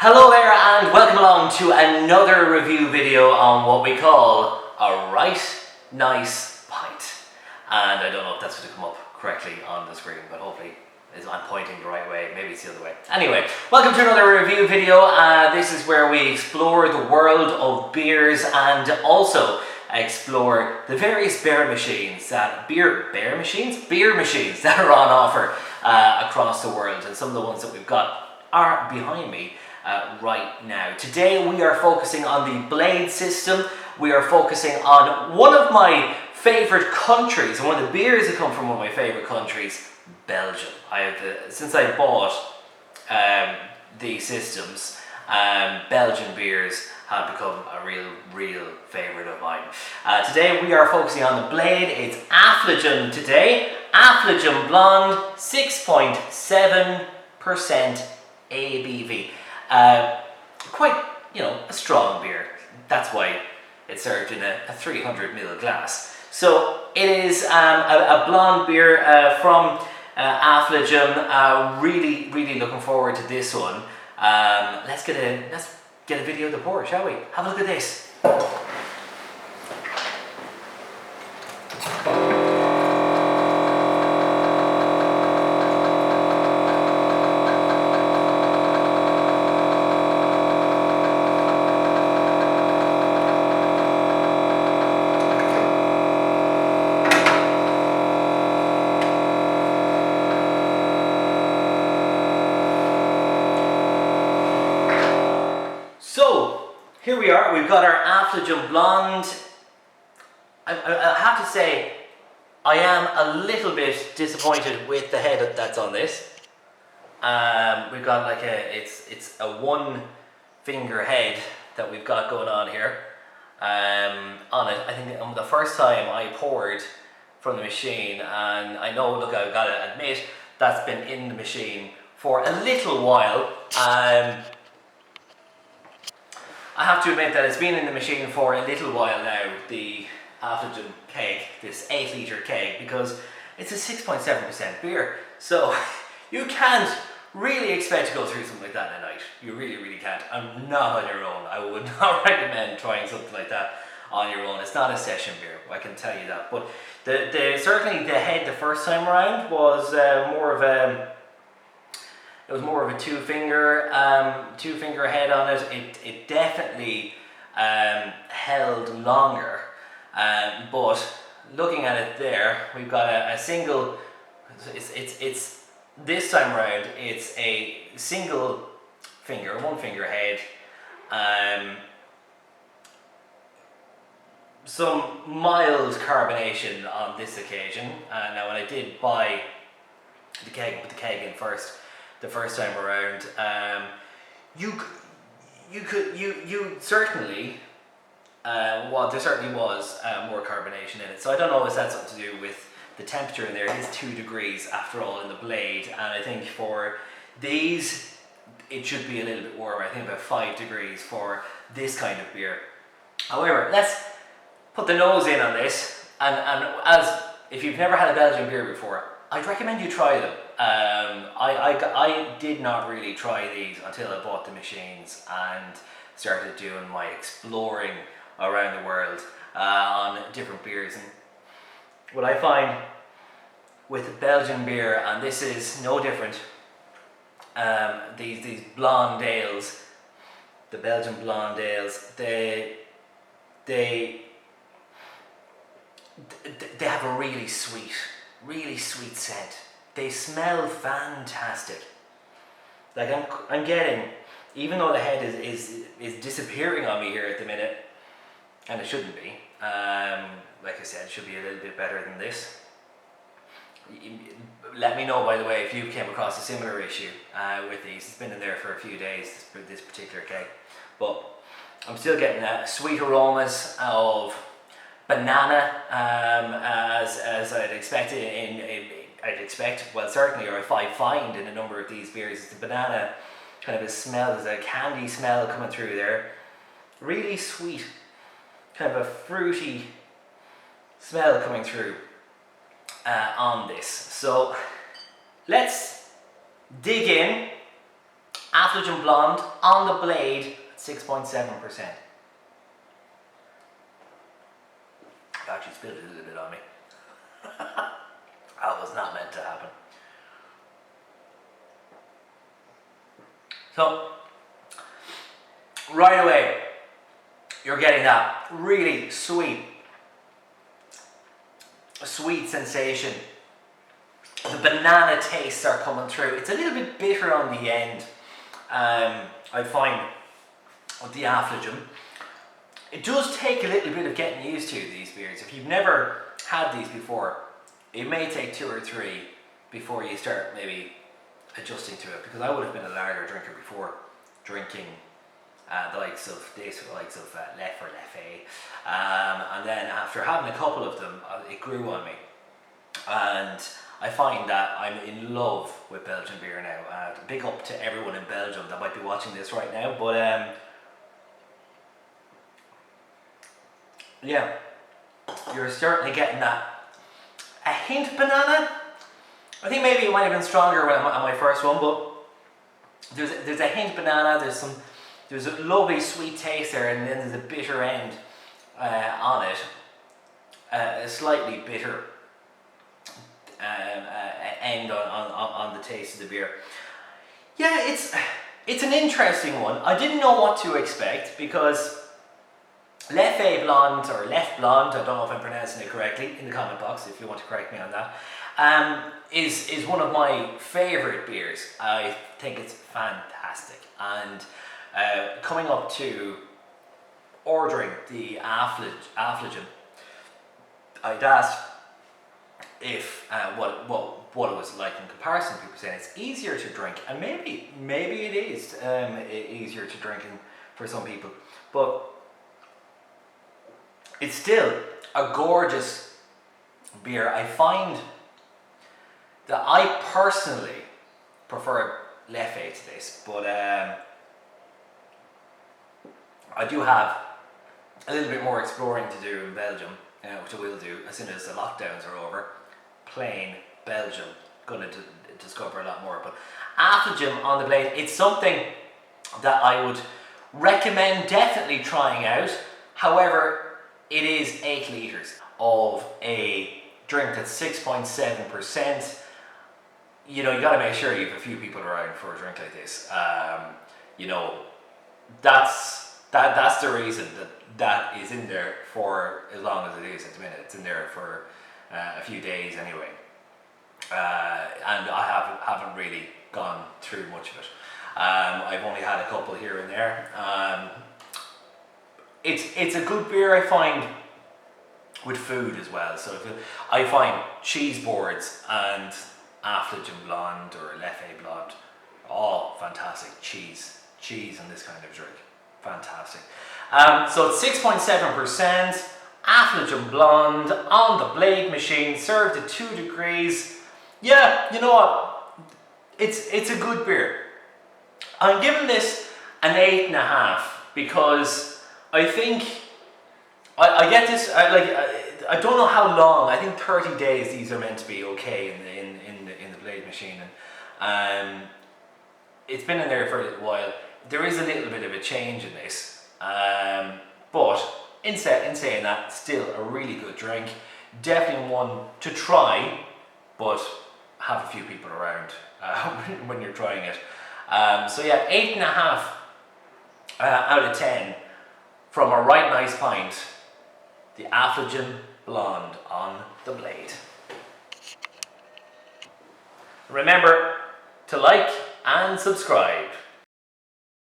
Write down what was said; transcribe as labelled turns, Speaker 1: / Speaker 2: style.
Speaker 1: Hello there and welcome along to another review video on what we call a right nice pint. And I don't know if that's going to come up correctly on the screen, but hopefully I'm pointing the right way, maybe it's the other way. Anyway, welcome to another review video. This is where we explore the world of beers and also explore the various beer machines that are on offer across the world, and some of the ones that we've got are behind me right now. Today we are focusing on the Blade system. We are focusing on one of my favourite countries, and one of the beers that come from one of my favourite countries, Belgium. Since I bought these systems, Belgian beers have become a real favourite of mine. Today we are focusing on the Blade. It's Affligem today. Affligem Blonde, 6.7% ABV. Quite, a strong beer. That's why it's served in a 300ml glass. So it is a blonde beer from Affligem. Really looking forward to this one. Let's get a video of the pour, shall we? Have a look at this. So, here we are, we've got our Affligem Blonde. I have to say, I am a little bit disappointed with the head that's on this. We've got like it's a one finger head that we've got going on here on it. I think the first time I poured from the machine, and I know, look, I've got to admit, that's been in the machine for a little while. I have to admit that it's been in the machine for a little while now, the Affligem keg, this 8 litre keg, because it's a 6.7% beer. So you can't really expect to go through something like that in a night. You really can't. And not on your own. I would not recommend trying something like that on your own. It's not a session beer, I can tell you that. But certainly the head the first time around was more of a two-finger head on it. It definitely held longer, but looking at it there, we've got a single. It's this time around. It's a single finger, one finger head. Some mild carbonation on this occasion. Now, when I did buy the keg and put the keg in first. The first time around, you certainly, there certainly was more carbonation in it. So I don't know if that's something to do with the temperature in there. It is 2 degrees after all in the Blade, and I think for these it should be a little bit warmer. I think about 5 degrees for this kind of beer. However, let's put the nose in on this, and as if you've never had a Belgian beer before, I'd recommend you try them. I did not really try these until I bought the machines and started doing my exploring around the world on different beers. And what I find with Belgian beer, and this is no different, these blonde ales, the Belgian blonde ales, they have a really sweet scent. They smell fantastic. Like I'm getting, even though the head is disappearing on me here at the minute, and it shouldn't be. Like I said, it should be a little bit better than this. Let me know, by the way, if you came across a similar issue with these. It's been in there for a few days, this particular keg. But I'm still getting sweet aromas of banana, as I'd expect, well, certainly, or if I find in a number of these beers, it's the banana kind of a smell. There's a candy smell coming through there. Really sweet, kind of a fruity smell coming through on this. So let's dig in Affligem Blonde on the blade, 6.7%. I actually spilled it a little bit on me. That was not meant to happen. So, right away, you're getting that really sweet sensation. The banana tastes are coming through. It's a little bit bitter on the end. I find with the Affligem, it does take a little bit of getting used to these beers. If you've never had these before, it may take 2 or 3 before you start maybe adjusting to it, because I would have been a lager drinker before drinking the likes of this, the likes of Lef or Leffe, and then after having a couple of them, it grew on me, and I find that I'm in love with Belgian beer now. Big up to everyone in Belgium that might be watching this right now, but yeah, you're certainly getting that, a hint banana. I think maybe it might have been stronger when on my first one, but there's a hint banana. There's a lovely sweet taste there, and then there's a bitter end on it, a slightly bitter end on the taste of the beer. Yeah, it's an interesting one. I didn't know what to expect, because Leffe Blonde or Lef Blonde, I don't know if I'm pronouncing it correctly, in the comment box if you want to correct me on that, is one of my favourite beers. I think it's fantastic, and coming up to ordering the Affligem, I'd asked if what it was like in comparison. People saying it's easier to drink, and maybe it is easier to drink for some people, but it's still a gorgeous beer. I find that I personally prefer Leffe to this, but I do have a little bit more exploring to do in Belgium, which I will do as soon as the lockdowns are over. Plain Belgium, going to discover a lot more. But Affligem on the blade, it's something that I would recommend definitely trying out. However, it is 8 litres of a drink that's 6.7%. You know, you got to make sure you have a few people around for a drink like this. You know, that's the reason that is in there for as long as it is at the minute. It's in there for a few days anyway, and I haven't really gone through much of it. I've only had a couple here and there. It's a good beer, I find, with food as well. So I find cheese boards and Affligem Blonde or Leffe Blonde, all fantastic. Cheese and this kind of drink, fantastic. So it's 6.7%, Affligem Blonde on the blade machine, served at 2 degrees. Yeah, you know what? It's a good beer. I'm giving this an 8.5 because I think I get this. I don't know how long. I think 30 days these are meant to be okay in the blade machine, and it's been in there for a little while. There is a little bit of a change in this, but in saying that, still a really good drink. Definitely one to try, but have a few people around when you're trying it. So yeah, 8.5 out of 10 from a right nice pint. The Affligem Blonde on the blade. Remember to like and subscribe.